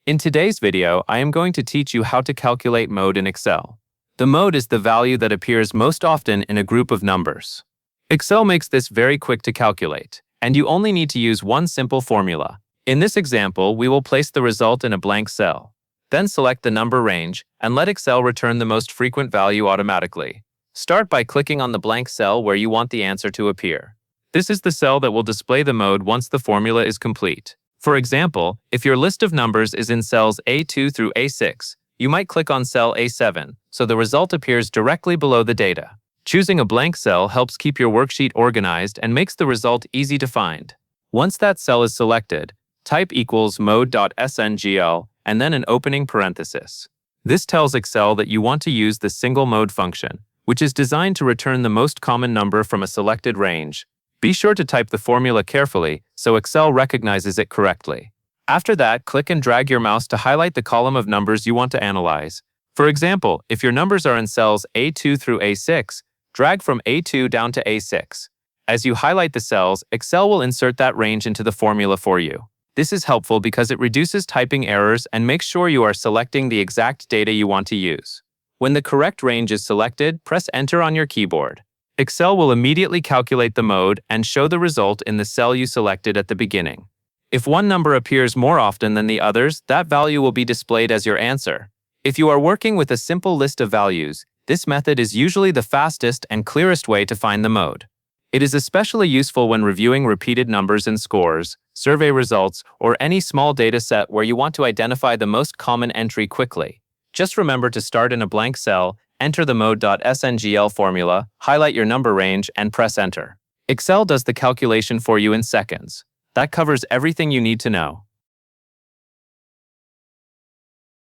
In today's video, I am going to teach you how to calculate mode in Excel. The mode is the value that appears most often in a group of numbers. Excel makes this very quick to calculate, and you only need to use one simple formula. In this example, we will place the result in a blank cell. Then select the number range and let Excel return the most frequent value automatically. Start by clicking on the blank cell where you want the answer to appear. This is the cell that will display the mode once the formula is complete. For example, if your list of numbers is in cells A2 through A6, you might click on cell A7, so the result appears directly below the data. Choosing a blank cell helps keep your worksheet organized and makes the result easy to find. Once that cell is selected, type equals mode.sngl and then an opening parenthesis. This tells Excel that you want to use the single mode function, which is designed to return the most common number from a selected range. Be sure to type the formula carefully so Excel recognizes it correctly. After that, click and drag your mouse to highlight the column of numbers you want to analyze. For example, if your numbers are in cells A2 through A6, drag from A2 down to A6. As you highlight the cells, Excel will insert that range into the formula for you. This is helpful because it reduces typing errors and makes sure you are selecting the exact data you want to use. When the correct range is selected, press Enter on your keyboard. Excel will immediately calculate the mode and show the result in the cell you selected at the beginning. If one number appears more often than the others, that value will be displayed as your answer. If you are working with a simple list of values, this method is usually the fastest and clearest way to find the mode. It is especially useful when reviewing repeated numbers in scores, survey results, or any small data set where you want to identify the most common entry quickly. Just remember to start in a blank cell, enter the mode.sngl formula, highlight your number range, and press Enter. Excel does the calculation for you in seconds. That covers everything you need to know.